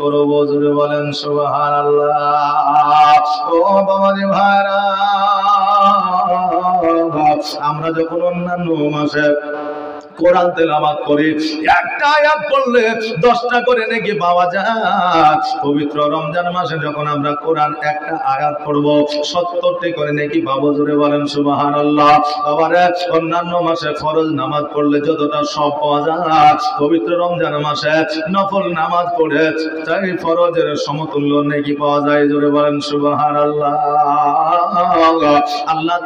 করব জোরে বলেন সুবহানাল্লাহ। ও বাবাজি ভাইরা, আমরা যখন অন্যান্য মাসে কোরআন তেলাওয়াত করি, একটা আয়াত পড়লে 10টা করে নেকি পাওয়া যায়। পবিত্র রমজান মাসে যখন আমরা কোরআন একটা আয়াত পড়ব 70টি করে নেকি পাবো জোরে বলেন সুবহানাল্লাহ। বাবারে, অন্যান্য মাসে ফরজ নামাজ পড়লে যতটা সব পাওয়া যায়, পবিত্র রমজান মাসে নফল নামাজ পড়ে তাই ফরজের সমতুল্য নেকি পাওয়া যায় জোরে বলেন সুবহানাল্লাহ। আল্লাহ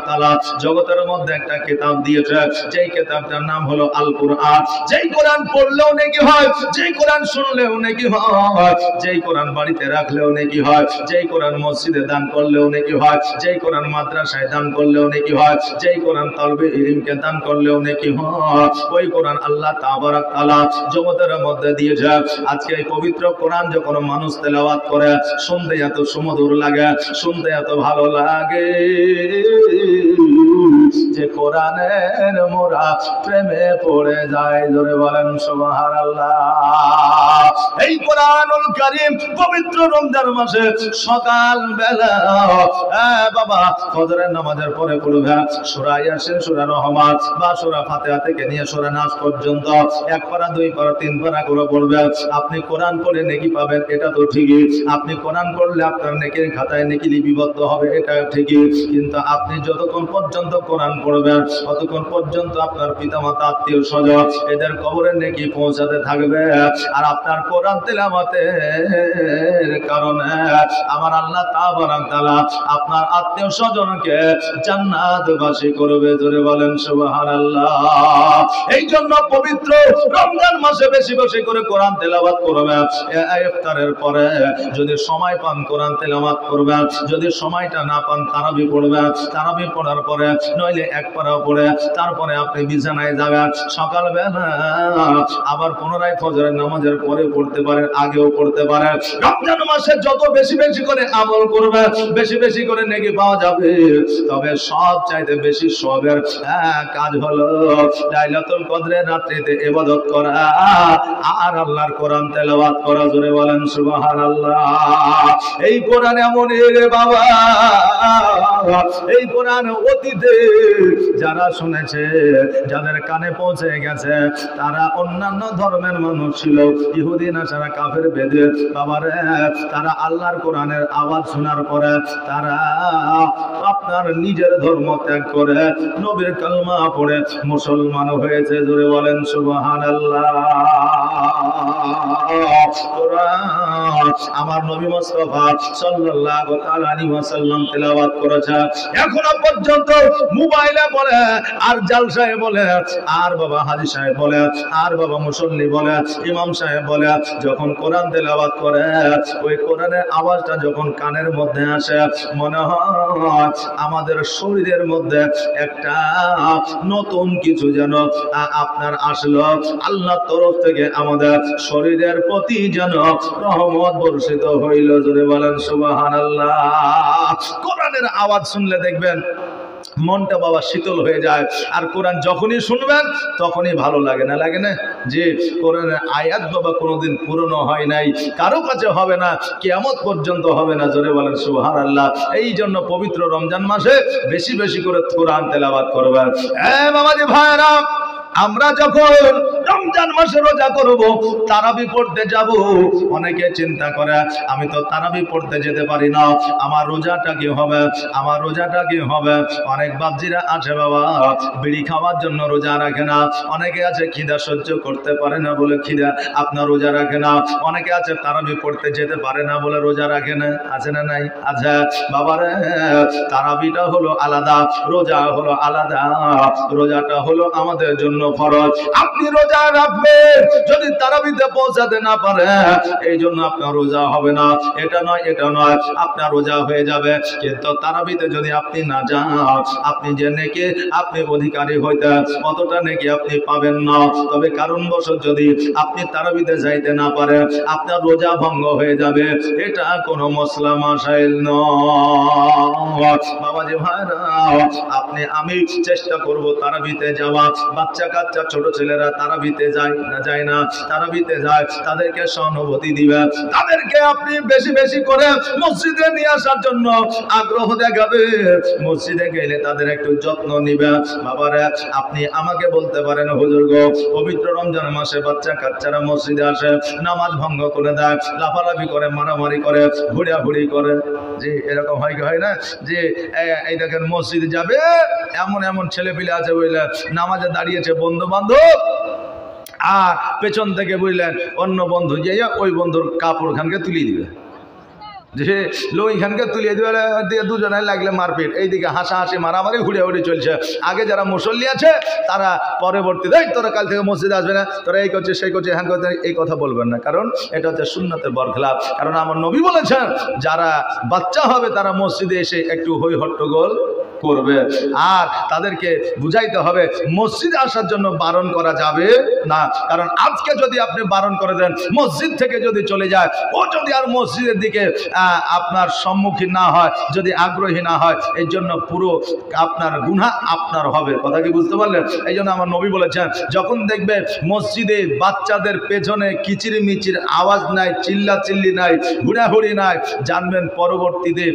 তাআলা জগতের মধ্যে একটা কিতাব দিয়েছে, যেই কিতাবটার নাম হলো আল কোরআন। যেই কোরআন পড়লেও নেকি হয়, যেই কোরআন শুনলেও নেকি হয়, যেই কোরআন বাড়িতে রাখলেও নেকি হয়, যেই কোরআন মসজিদে দান করলেও নেকি হয়, যেই কোরআন মাদ্রাসায় দান করলেও নেকি হয়, যেই কোরআন তালবে ইলমকে দান করলেও নেকি হয়, ওই কোরআন আল্লাহ তাআলা জগতের মধ্যে দিয়েছে। আজকে এই পবিত্র কোরআন যখন মানুষ তেলাওয়াত করে, শুনতে এত সুমধুর লাগে, শুনতে এত ভালো লাগে যে কোরআনের মোরা প্রেমে পড়ে যায় জোরে বলেন সুবহানাল্লাহ। এই কোরআনুল কারীম পবিত্র রমজান মাসে সকাল বেলা বাবা ফজরের নামাজের পরে পড়বে সূরা ইয়াসিন, সূরা রহমান বা সূরা ফাতিহা থেকে নিয়ে সূরা নাস পর্যন্ত 1 পারা 2 পারা 3 পারা করে পড়বে। আপনি কোরআন পড়ে নেকি পাবেন, এটা তো ঠিকই। আপনি কোরআন পড়লে আপনার নেকির খাতায় নেকি লিপিবদ্ধ হবে, এটা ঠিকই। কিন্তু আপনি যতক্ষণ পর্যন্ত কোরআন পড়বেন ততক্ষণ পর্যন্ত আপনার পিতামাতা, আত্মীয় স্বজন এদের কবরে নেকি পৌঁছাতে থাকবে। আর আপনার কোরআন তেলাওয়াতের কারণে আমার আল্লাহ তাআলা আপনার আত্মীয় স্বজনকে জান্নাতবাসী করবে জোরে বলেন সুবহানাল্লাহ। এই জন্য পবিত্র রমজান মাসে বেশি বেশি করে কোরআন তেলাওয়াত করবেন। ইফতারের পরে যদি সময় পান কোরআন তেলাওয়াত করবেন, যদি সময়টা না পান তারাবি পড়বেন। তারাবি পড়ার পরে নইলে 1 পারা পড়ে তারপরে আপনি বিছানায় যাবেন। সকালবেলা আবার পুনরায় ফজরের নামাজের পরে পড়তে পারেন, আগেও পড়তে পারেন। রমজান মাসে যত বেশি বেশি করে আমল করবেন, বেশি বেশি করে নেকি পাওয়া যাবে। তবে সব চাইতে বেশি সবের কাজ হলো লাইলাতুল কদরের রাত্রিতে ইবাদত করা আর আল্লাহর কোরআন তেলাওয়াত করা জোরে বলেন সুবহানাল্লাহ। এই কোরআন এমন রে বাবা, এই কোরআন অতীতে যারা শুনেছে, যাদের কানে পৌঁছে গেছে, তারা অন্যান্য ধর্মের মানুষ ছিল, ইহুদি নাসারা কাফের বেদে বাবারে, তারা আল্লাহর কোরআনের আওয়াজ শোনার পরে তারা আপনার নিজের ধর্ম ত্যাগ করে নবীর কালমা পড়ে মুসলমান হয়েছে জোরে বলেন সুবহানাল্লাহ। কোরআন আমার নবী মুস্তাফা সাল্লাল্লাহু আলাইহি ওয়াসাল্লাম তেলাওয়াত করেছে। এখনো পর্যন্ত মোবাইলে বলে, আর জালসায় বলে, আর বাবা হাজী সাহেব বলে, আর বাবা মুসল্লি বলে, ইমাম সাহেব বলে, যখন কোরআন তেলাওয়াত করে ওই কোরআনের আওয়াজটা যখন কানের মধ্যে আসে, মনে হয় আমাদের শরীরের মধ্যে একটা নতুন কিছু যেন আপনার আসলো। আল্লাহর তরফ থেকে আমাদের শরীরের প্রতি যেন রহমত বর্ষিত হইল জোরে বলেন সুবহানাল্লাহ। কোরআনের আওয়াজ শুনলে দেখবেন মনটা বাবা শীতল হয়ে যায়। আর কোরআন যখনই শুনবেন তখনই ভালো লাগে, না লাগে না? যে কোরআনের আয়াত বাবা কোনোদিন পুরনো হয় নাই, কারো কাছে হবে না, কিয়ামত পর্যন্ত হবে না জোরে বলেন সুবহানাল্লাহ। এই জন্য পবিত্র রমজান মাসে বেশি বেশি করে কোরআন তেলাওয়াত করবেন। বাবাজি ভাইরা, আমরা যখন রমজান মাসে রোজা করব, তারাবি পড়তে যাব, অনেকে চিন্তা করে আমি তো তারাবি পড়তে যেতে পারি না, আমার রোজাটা কি হবে, আমার রোজাটা কি হবে। অনেক বাপজিরা আছে বাবা বিড়ি খাওয়ার জন্য রোজা রাখে না, অনেকে আছে খিদা সহ্য করতে পারে না বলে খিদা আপনার রোজা রাখে না, অনেকে আছে তারাবি পড়তে যেতে পারে না বলে রোজা রাখে না। আছে না নাই? আচ্ছা বাবারে, তারাবিটা হলো আলাদা, রোজা হলো আলাদা। রোজাটা হলো আমাদের জন্য ফরজ। আপনি রোজা রাখবেন, যদি তারাবিতে পৌঁছাতে না পারে এই জন্য আপনার রোজা হবে না, এটা নয় এটা নয়, আপনার রোজা হয়ে যাবে। কিন্তু তারাবিতে যদি আপনি না যান, আপনি যে নেকি আপনি অধিকারী হইতে অতটা নেকি আপনি পাবেন না। তবে কারণবশত যদি আপনি তারাবিতে যাইতে না পারেন, আপনার রোজা ভঙ্গ হয়ে যাবে। এটা কোনো মশলা মাসাইল নয় বাবাজি ভাইরা। আপনি আমি চেষ্টা করব তারাবিতে যাওয়া, বাচ্চা কাচ্চা ছোট ছেলেরা তারাবিতে যায় না যায় না, তারাবিতে যায়, তাদেরকে সহানুভূতি দিবে, তাদেরকে আপনি বেশি বেশি করে মসজিদে নিয়ে আসার জন্য আগ্রহ দেখাবে। মসজিদে গেলে তাদের একটু যত্ন নিবে। বাবারা, আপনি আমাকে বলতে পারেন, হুজুর গো, পবিত্র রমজান মাসে বাচ্চা কাচ্চারা মসজিদে আসে, নামাজ ভঙ্গ করে দেয়, লাফালাফি করে, মারামারি করে, হুড়াহুড়ি করে। যে এরকম হয় না, যে এই দেখেন মসজিদে যাবে, এমন এমন ছেলে পিলে আছে বুঝলেন, নামাজে দাঁড়িয়েছে বন্ধু বান্ধব, আর পেছন থেকে বুঝলেন অন্য বন্ধু যাইয়া ওই বন্ধুর কাপড় খানকে তুলিয়ে দিবে, যে লইখানকে তুলিয়ে দিয়ে দুজনে লাগলে মারপিট, এইদিকে হাসাহাসি মারামারি হুড়িয়াহুড়ি চলছে। আগে যারা মুসল্লি আছে তারা পরবর্তীতে, এই তোরা কাল থেকে মসজিদে আসবে না, তোরা এই করছে সেই করছে হ্যাঁ করছে, এই কথা বলবেন না, কারণ এটা হচ্ছে সুন্নতের বরখলাফ। কারণ আমার নবী বলেছেন, যারা বাচ্চা হবে তারা মসজিদে এসে একটু হই হট্টগোল করবে, আর তাদেরকে বুঝাইতে হবে মসজিদে আসার জন্য বারণ করা যাবে না। কারণ আজকে যদি আপনি বারণ করে দেন, মসজিদ থেকে যদি চলে যায়, ও যদি আর মসজিদের দিকে আপনার সম্মুখীন না হয়, যদি আগ্রহী না হয়, এই জন্য পুরো আপনার গুনাহ আপনার হবে। কথা কি বুঝতে পারলেন? এই জন্য আমার নবী বলেছেন, যখন দেখবে মসজিদে বাচ্চাদের পেছনে কিচিরি মিচির আওয়াজ নাই, চিল্লা চিল্লি নাই, হুড়াহুড়ি নাই, জানবেন পরবর্তীতে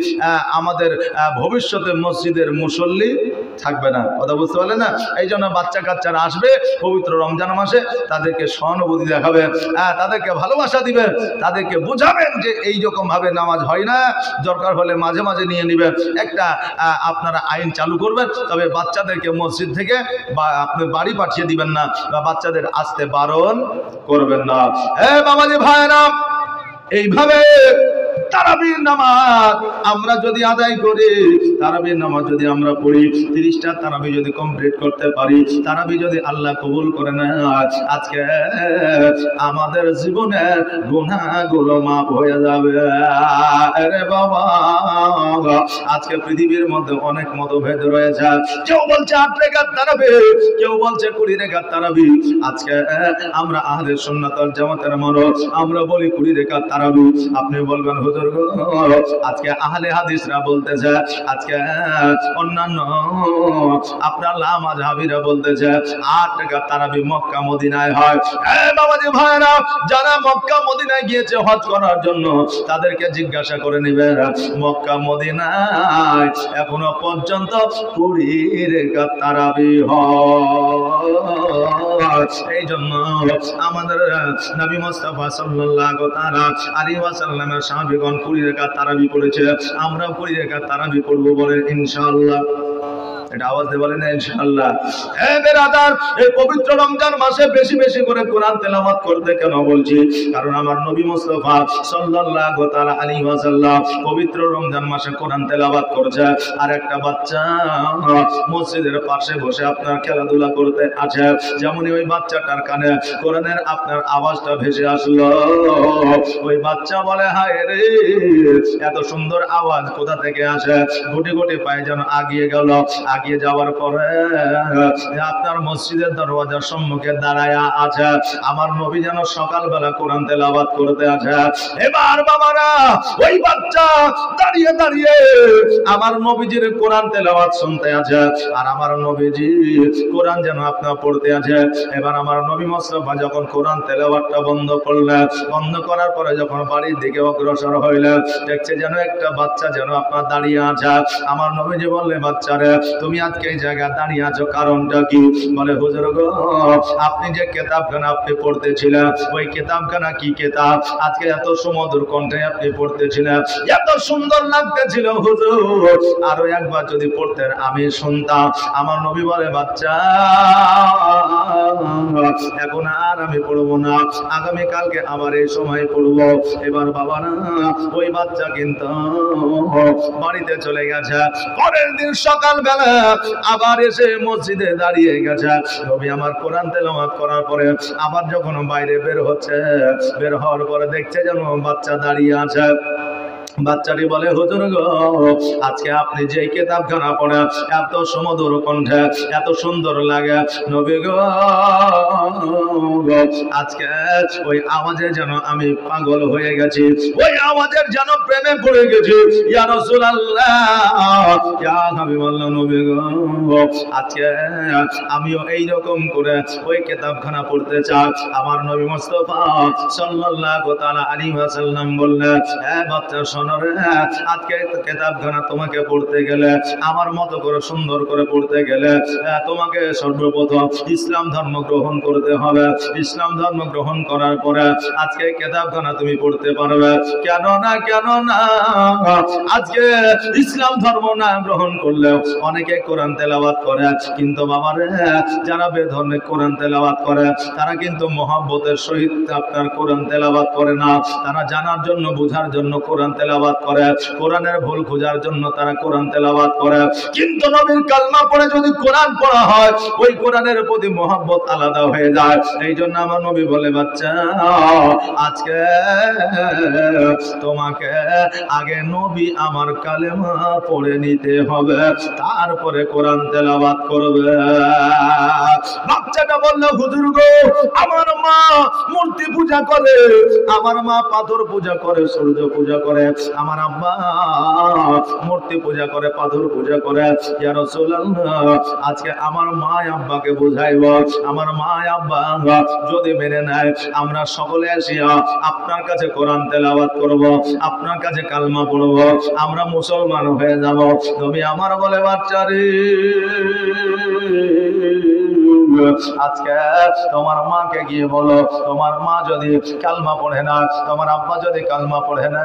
আমাদের ভবিষ্যতে মসজিদের মুসল্লি থাকবে না। কথা বুঝতে পারলেন না? এই জন্য বাচ্চা কাচ্চারা আসবে পবিত্র রমজান মাসে, তাদেরকে সহানুভূতি দেখাবেন, তাদেরকে ভালোবাসা দিবেন, তাদেরকে বোঝাবেন যে এই রকম ভাবে নামাজ হয় না, দরকার হলে মাঝে মাঝে নিয়ে নেবেন, একটা আপনারা আইন চালু করবেন, তবে বাচ্চাদেরকে মসজিদ থেকে বা আপনি বাড়ি পাঠিয়ে দিবেন না, বা বাচ্চাদের আসতে বারণ করবেন না। বাবাজি ভাইরা, এইভাবে তারাবির নামাজ আমরা যদি আদায় করি, তারাবির নামাজ যদি আমরা পড়ি, 30টা তারাবি যদি কমপ্লিট করতে পারি, তারাবি যদি আল্লাহ কবুল করে নেয়, আজকে আমাদের জীবনের গুনাহগুলো মাফ হয়ে যাবে। আরে বাবা, আজকে পৃথিবীর মধ্যে অনেক মতভেদ রয়েছে, কেউ বলছে 8 রাকাত তারাবি, কেউ বলছে 20 রাকাত তারাবি। আজকে আমরা আহলে সুন্নাত ওয়াল জামাতের মানুষ, আমরা বলি 20 রাকাত তারাবি। আপনি বলবেন, হুজুর আজকে আহলে হাদিসরা বলতেছে, আজকে অন্যান্য আপনার লামাযহাবীরা বলতেছে 8 রাকাত তারাবি মক্কা মদিনায় হয়। বাবাজি ভাইরা, যারা মক্কা মদিনায় গিয়েছে হজ করার জন্য, তাদেরকে জিজ্ঞাসা করে নেবেন, মক্কা মদিনায় এখনো পর্যন্ত 20 রাকাত তারাবি হয়। এই জন্য আমাদের নবী মুস্তাফা সাল্লাল্লাহু তাআলা আলাইহি ওয়াসাল্লামের সাহাবীগণ 20 রাকাত তারাবি পড়েছে, আমরাও 20 রাকাত তারাবি পড়বো, বলেন ইনশাআল্লাহ। এটা আওয়াজ দিয়ে বলেন ইনশাআল্লাহ। বেরাদার, এই পবিত্র রমজান মাসে বেশি বেশি করে কোরআন তেলাওয়াত করতে কেন বলছি? কারণ আমার নবী মুস্তাফা সাল্লাল্লাহু তাআলা আলাইহি ওয়াসাল্লাম পবিত্র রমজান মাসে কোরআন তেলাওয়াত করেছে, আর একটা বাচ্চা মসজিদের পাশে বসে আপনার খেলাধুলা করতে আছে, যেমনই ওই বাচ্চাটার কানে কোরআনের আপনার আওয়াজটা ভেসে আসলো, ওই বাচ্চা বলে, হায় রে, এত সুন্দর আওয়াজ কোথা থেকে আসে? গুটি গুটি পায়ে যেন আগিয়ে গেল, আগিয়ে যাওয়ার পরে আপনার মসজিদের দরওয়াজার সম্মুখে দাঁড়ায়া আছে, আমার নবী যেন সকালবেলা কোরআন তেলাওয়াত করতে আছে। এবার বাবারা, ওই বাচ্চা দাঁড়িয়ে দাঁড়িয়ে আমার নবীজির কোরআন তেলাওয়াত শুনতে আছে, আর আমার নবীজি কোরআন যেন আপনার পড়তে আছে। এবার আমার নবী মুস্তাফা যখন কোরআন তেলাওয়াতটা বন্ধ করলেন, বন্ধ করার পরে যখন বাড়ির দিকে অগ্রসর হইলেন, দেখছে যেন একটা বাচ্চা যেন আপনার দাঁড়িয়ে আছে। আমার নবীজি বললেন, বাচ্চারে, তুমি আজকে এই জায়গায় দাঁড়িয়ে আছো, কারণটা কি? বলে, হুজুর গো, আপনি যে কিতাবখানা আপনি পড়তেছিলেন, ওই কিতাবখানা কি কিতাব? আজকে এত সুমধুর কণ্ঠে আপনি পড়তেছিলেন, এত সুন্দর লাগতেছিল হুজুর, আরো একবার যদি পড়তেন আমি শুনতাম। আমার নবী বলে, বাচ্চা, এখন আর আমি পড়বো না, আগামী কালকে আবার এই সময় পড়বো। এবার বাবা না, ওই বাচ্চা কিন্তু বাড়িতে চলে গেছে। পরের দিন সকালবেলা আবার এসে মসজিদে দাঁড়িয়ে গেছে। নবী আমার কোরআন তেলাওয়াত করার পরে আবার যখন বাইরে বের হচ্ছে, বের হওয়ার পরে দেখছে যেন বাচ্চা দাঁড়িয়ে আছে। বাচ্চাটি বলে, হুজুর গো, আজকে আপনি যে কিতাবখানা পড়ে এত সুমধুর কণ্ঠে এত সুন্দর লাগে, নবী গো, আজকে ওই আওয়াজে যেন আমি পাগল হয়ে গেছি, ওই আওয়াজের যেন প্রেমে পড়ে গেছি। ইয়া রাসূলুল্লাহ, ইয়া হাবিবাল্লাহ, নবী গো, আজকে আমিও এই রকম করে ওই কিতাবখানা পড়তে চাই। আমার নবী মুস্তাফা সাল্লাল্লাহু তাআলা আলাইহি ওয়াসাল্লাম বললেন, এ বাচ্চা শোনো রে, আজকে কিতাবখানা তোমাকে পড়তে গেলে, আমার মতো করে সুন্দর করে পড়তে গেলে তোমাকে সর্বপ্রথম ইসলাম ধর্ম গ্রহণ করতে হবে। ইসলাম ধর্ম গ্রহণ করার পরে আজকে কিতাবখানা তুমি পড়তে পারবে। কেন না আজকে ইসলাম ধর্ম না গ্রহণ করলেও অনেকে কোরআন তেলাওয়াত করে, কিন্তু বাবারে যারা বেধর্মে কোরআন তেলাওয়াত করে তারা কিন্তু মহব্বতের সহিত আপনার কোরআন তেলাওয়াত করে না। তারা জানার জন্য বোঝার জন্য কোরআন তেলাওয়াত করে, কোরআনের ভুল খোঁজার জন্য তারা কোরআন তেলাওয়াত করে। কিন্তু নবীর কালমা পড়ে যদি কোরআন পড়া হয়, ওই কোরআনের প্রতি মহব্বত আলাদা হয়ে যায়। এই জন্য আমার নবী বলে, বাচ্চা আজকে তোমাকে আগে নবী আমার কালেমা পড়ে নিতে হবে, তারপরে কোরআন তেলাওয়াত করবে। বাচ্চাটা বলল, হুজুর গো, আমার মা মূর্তি পূজা করে, আমার মা পাথর পূজা করে, সূর্য পূজা করে, আমার আব্বা মূর্তি পূজা করে, পাথর পূজা করে। ইয়া রাসূলুল্লাহ, আজকে আমার মা আব্বাকে বুঝাইব, আমার মা আব্বা যদি মেনে নেয়, আমরা সকলে আসিয়া আপনার কাছে কোরআন তেলাওয়াত করব, আপনার কাছে কালমা পড়ব, আমরা মুসলমান হয়ে যাব। তুমি আমার বলে, বাচ্চারে আজকে তোমার মাকে গিয়ে বলো, তোমার মা যদি কালমা পড়ে না, তোমার আব্বা যদি কালমা পড়ে না,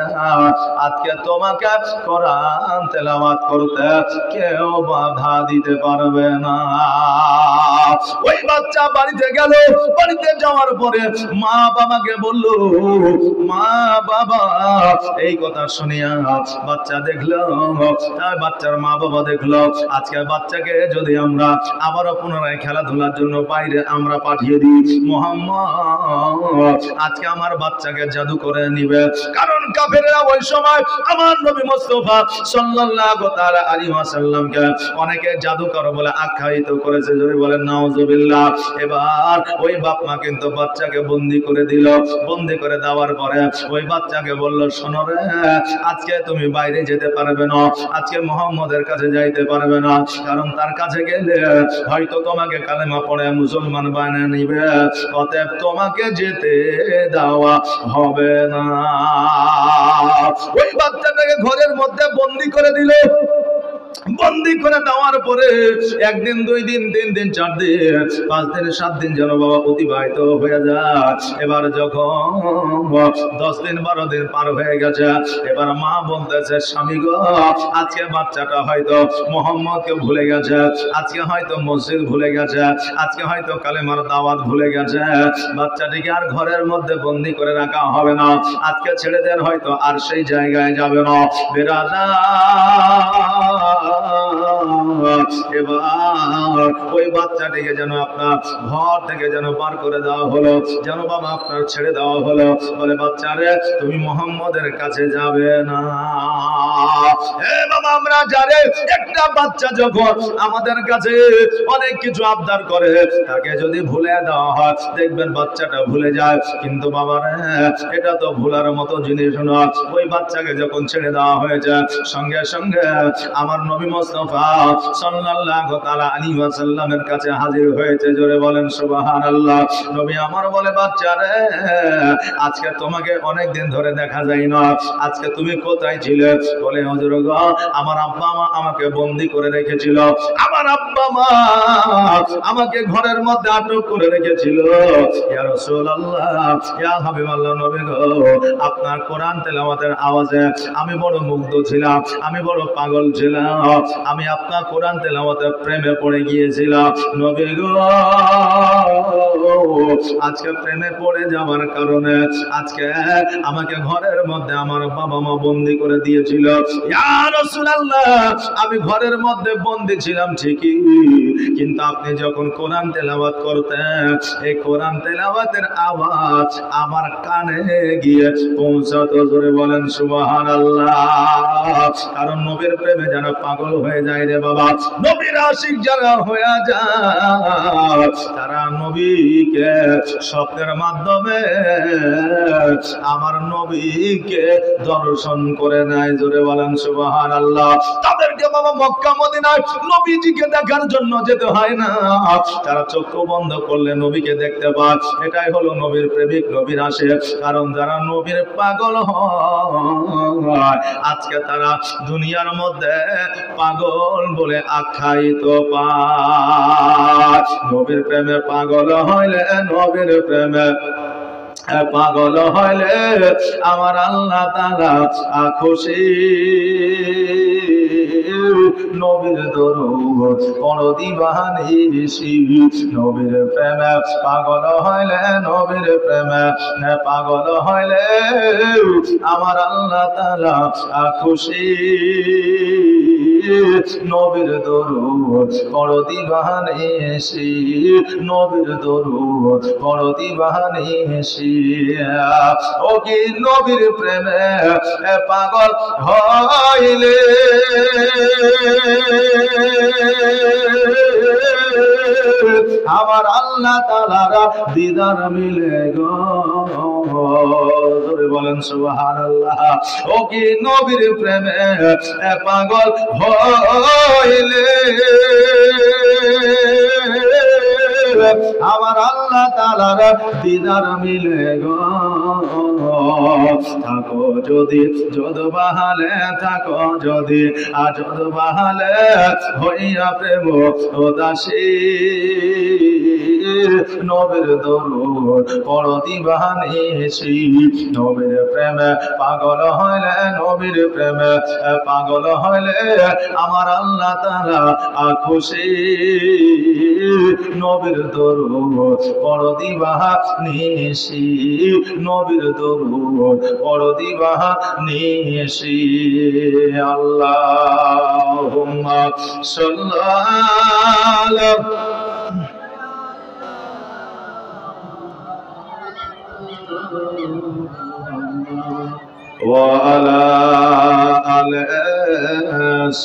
আজকে তোমাকে কোরআন তেলাওয়াত করতে কেউ বাধা দিতে পারবে না। ওই বাচ্চা বাড়িতে গেল, বাড়িতে যাওয়ার পরে মা বাবাকে বলল, মা বাবা এই কথা শুনিয়া বাচ্চা দেখলো, বাচ্চার মা বাবা দেখলো, আজকে বাচ্চাকে যদি আমরা আবারও পুনরায় খেলাধুলার জন্য বাইরে আমরা পাঠিয়ে দিই, মুহাম্মদ আজকে আমার বাচ্চাকে জাদু করে নিবে। কারণ কাফেররা ওই সময় আমার নবী মুস্তাফা সাল্লাল্লাহু তাআলা আলাইহি ওয়াসাল্লামকে অনেকে জাদুকর বলে আখ্যায়িত করেছে, যদি বলেন নাউজুবিল্লাহ। এবার ওই বাপ মা কিন্তু বাচ্চাকে বন্দি করে দিল। বন্দি করে দেওয়ার পরে ওই বাচ্চাকে বলল, শোনো রে, আজকে তুমি বাইরে যেতে পারবে না, আজকে মুহাম্মদের কাছে যাইতে পারবে না, কারণ তার কাছে গেলে হয়তো তোমাকে কালেমা পড়ে মুসলমান বানিয়ে নিবে, অতএব তোমাকে যেতে দেওয়া হবে না। ওই বাচ্চাটাকে ঘরের মধ্যে বন্দি করে দিল। বন্দি করে দেওয়ার পরে একদিন, 2 দিন, 3 দিন, 4 দিন, 5 দিন, 7 দিন যেন বাবা অতিবাহিত হয়ে যায়। এবার যখন 10 দিন 12 দিন পার হয়ে গেছে, এবার মা বলতেছে, স্বামী গো, আজকে বাচ্চাটা হয়তো মুহাম্মদকে ভুলে গেছে, আজকে হয়তো মসজিদ ভুলে গেছে, আজকে হয়তো কালেমার দাওয়াত ভুলে গেছে, বাচ্চাটিকে আর ঘরের মধ্যে বন্দি করে রাখা হবে না, আজকে ছেড়ে দেন, হয়তো আর সেই জায়গায় যাবে না। বেরাজা এবার ওই বাচ্চাটিকে যেন আপনার ঘর থেকে যেন বার করে দেওয়া হলো, যেন বাবা আপনার ছেড়ে দেওয়া হলো। বলে, বাচ্চারে তুমি মুহাম্মদের কাছে যাবে না। বাবা, আমরা জানি একটা বাচ্চা যখন আমাদের কাছে অনেক কিছু আবদার করে, তাকে যদি ভুলে দেওয়া হয়, দেখবেন বাচ্চাটা ভুলে যায়। কিন্তু বাবারে, এটা তো ভুলার মতো জিনিস নয়। ওই বাচ্চাকে যখন ছেড়ে দেওয়া হয়েছে, সঙ্গে সঙ্গে আমার নবী মুস্তাফা সাল্লাল্লাহু তাআলা আলাইহি ওয়াসাল্লামের কাছে হাজির হয়েছে। জোরে বলেন সুবহানাল্লাহ। নবী আমার বলে, বাচ্চারে, আজকে তোমাকে অনেক দিন ধরে দেখা যায় না, আজকে তুমি কোথায় ছিলে? বলে, হুজুর গো, আমার আব্বা মা আমাকে বন্দি করে রেখেছিল, আমার আব্বা মা আমাকে ঘরের মধ্যে আটক করে রেখেছিল। ইয়া রাসূলুল্লাহ, ইয়া হাবিবাল্লাহ, নবী গো, আপনার কোরআন তেলাওয়াতের আওয়াজে আমি বড় মুগ্ধ ছিলাম, আমি বড় পাগল ছিলাম। আমি আপনার কোরআন তেলাওয়াতে প্রেমে পড়ে গিয়েছিলাম নবী গো, আজকে প্রেমে পড়ে যাওয়ার কারণে আজকে আমাকে ঘরের মধ্যে আমার বাবা মা বন্দি করে দিয়েছিল। ইয়া রাসূলুল্লাহ, আমি ঘরের মধ্যে বন্দি ছিলাম ঠিকই, কিন্তু আপনি যখন কোরআন তেলাওয়াত করতেন, এই কোরআন তেলাওয়াতের আওয়াজ আমার কানে গিয়ে পৌঁছাতো। জোরে বলেন সুবহানাল্লাহ। কারণ নবীর প্রেমে যারা পাগল হয়ে যায় রে বাবা, নবীর আশিক যারা হয়ে যায়, তারা নবীকে স্বপ্নের মাধ্যমে আমার নবীকে দর্শন করে নেয়। জোরে বলেন সুবহানাল্লাহ। তাদেরকে বাবা মক্কা মদিনায় নবীজিকে দেখার জন্য যেতে হয় না, তারা চক্ষু বন্ধ করলে নবীকে দেখতে পায়। এটাই হলো নবীর প্রেমিক, নবীর আশিক। কারণ যারা নবীর পাগল হয় আজকে তারা দুনিয়ার মধ্যে পাগল বলে আখ্যায়িত পায়। নবীর প্রেমে পাগল হইলে, নবীর প্রেমে পাগল হইলে আমার আল্লাহ তাআলা খুশি। নবীর দরুদ পড়ো দিবানিশি, নবীর প্রেমে পাগল হইলে, নবীর প্রেমে পাগল হইলে আমার আল্লাহ তাআলা খুশি। নবীর দরুদ পড়ো দিবানিশি, নবীর দরুদ পড়ো দিবানিশি। ও কি নবীর প্রেমে পাগল হইলে আমার আল্লাহ তাআলার দিদার মিলে গো। জোরে বলেন সুবহানাল্লাহ। ও কি নবীর প্রেমে পাগল হইলে আমার আল্লাহ তাআলার দিদার মিলে গো। থাকো যদি যদ বাহালে, থাকো যদি আজদ বাহালে, হইয়া প্রেম দাসী। নবীর দরুদ পড়ো দিবানিশি, নবীর প্রেমে পাগল হইলে, নবীর প্রেমে পাগল হইলে আমার আল্লাহ তাআলা খুশি। নবীর দরুদ পড়ো দিবানিশি, নবীর দরুদ পড়ো দিবানিশি। আল্লাহুম্মা সাল্লি وعلى آل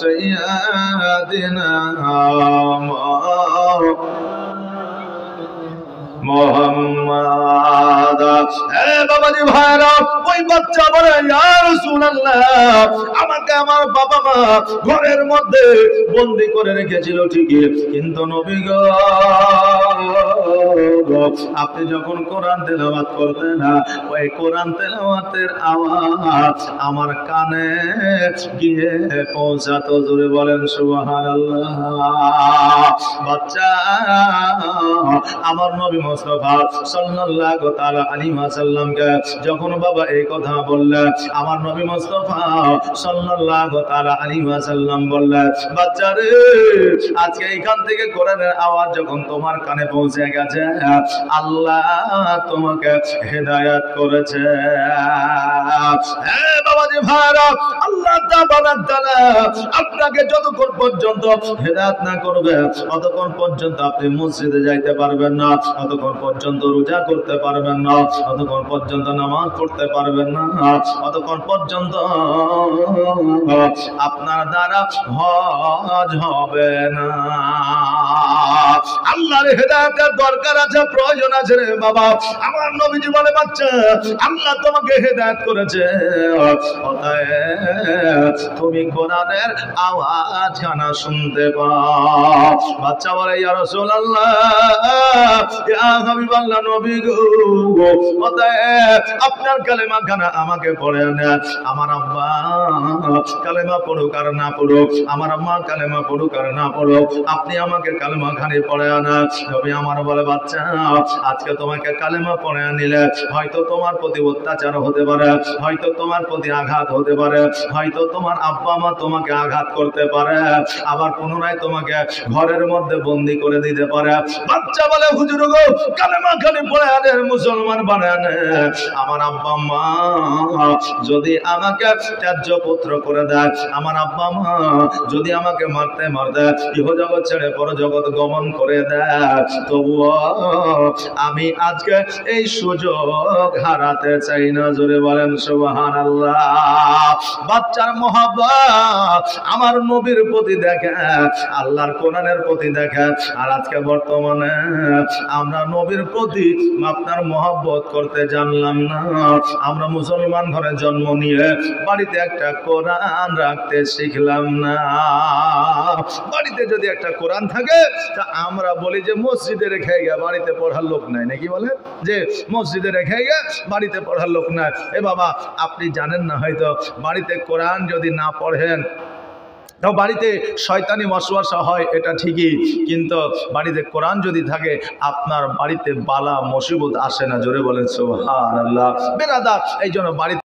سيدنا মোহাম্মদ। বাবাজি ভাইরা, ওই বাচ্চা বলে ইয়া রাসূলুল্লাহ, আমাকে আমার বাবা মা ঘরের মধ্যে বন্দি করে রেখেছিল ঠিকই, কিন্তু নবী গো, আপনি যখন কোরআন তেলাওয়াত করতেন না, ওই কোরআন তেলাওয়াতের আওয়াজ আমার কানে গিয়ে পৌঁছাতো। জোরে বলেন সুবহানাল্লাহ। বাচ্চা আমার নবী মুস্তাফা সাল্লাল্লাহু তাআলা আলাইহি ওয়াসাল্লামকে যখন বাবা এই কথা বললেন, আমার নবী মুস্তাফা সাল্লাল্লাহু তাআলা আলাইহি ওয়াসাল্লাম বললেন, বাচ্চারে আজকে এখান থেকে কোরআনের আওয়াজ যখন তোমার কানে পৌঁছে গেছে, আল্লাহ তোমাকে হেদায়েত করেছে। বাবাজি ভাইরা, আল্লাহ তাআলা আপনাকে যতক্ষণ পর্যন্ত হেদায়েত না করবে ততক্ষণ পর্যন্ত আপনি মসজিদে যাইতে পারবেন না, ততক্ষণ পর্যন্ত রোজা করতে পারবেন না, ততক্ষণ পর্যন্ত নামাজ পড়তে পারবেন না, ততক্ষণ পর্যন্ত আপনার দ্বারা হজ হবে না। আল্লাহর হেদায়েতের দরকার আছে, প্রয়োজন আছে রে বাবা। আমার নবীজি বলে, বাচ্চা আল্লাহ তোমাকে হেদায়েত করেছে, তুমি কোরআনের আওয়াজ খানা শুনতে পাও। বাচ্চা বলে, ইয়া রাসূলুল্লাহ, ইয়া হাবিবাল্লাহ, নবী গো, আপনার কালেমা খানা আমাকে পড়ে নেন। আমার আব্বা কালেমা পড়ুক আর না পড়ুক, আমার আম্মা কালেমা পড়ুক আর না পড়ুক, আপনি আমাকে কালেমা খানি পড়ে আনা। নবী আমার বলে, বাচ্চা আজকে তোমাকে কালেমা পড়ে আনিলে হয়তো তোমার প্রতি অত্যাচার হতে পারে, হয়তো তোমার প্রতি আঘাত হতে পারে, হয়তো তোমার আব্বা মা তোমাকে আঘাত করতে পারে, আবার পুনরায় তোমাকে ঘরের মধ্যে বন্দি করে দিতে পারে। বাচ্চা বলে, হুজুর গো, কালেমা খালি পড়ে আনে, মুসলমান বানায় আনে, আমার আব্বা মা যদি আমাকে ত্যায্য পুত্র করে দেয়, আমার আব্বা মা যদি আমাকে মারতে মারতে ইহজগৎ ছেড়ে পরজগৎ গমন করে দেয়, তবুও আমি আজকে এই সুযোগ হারাতে চাই না। জোরে বলেন সুবহানাল্লাহ। বাচ্চার মহব্বত আমার নবীর প্রতি দেখে, আল্লাহর কোরআনের প্রতি দেখে। আর আজকে বর্তমানে আমরা নবীর প্রতি আপনার মহব্বত করতে জানলাম না। আমরা মুসলমান ঘরে জন্ম নিয়ে বাড়িতে একটা কোরআন রাখতে শিখলাম না। বাড়িতে যদি একটা কোরআন থাকে তা আমরা বলি যে মসজিদে রেখে গে, বাড়িতে পড়ার লোক নাই, নাকি বলে যে মসজিদে রেখে গে, বাড়িতে পড়ার লোক নাই। এ বাবা, আপনি জানেন না হয়তো বাড়িতে কোরআন যদি না পড়েন তো বাড়িতে শয়তানি ওয়াসওয়াসা হয়, এটা ঠিকই, কিন্তু বাড়িতে কোরআন যদি থাকে আপনার বাড়িতে বালা মুসিবত আসে না। জোরে বলেন সুবহানাল্লাহ। বেরাদার, এই জন্য বাড়িতে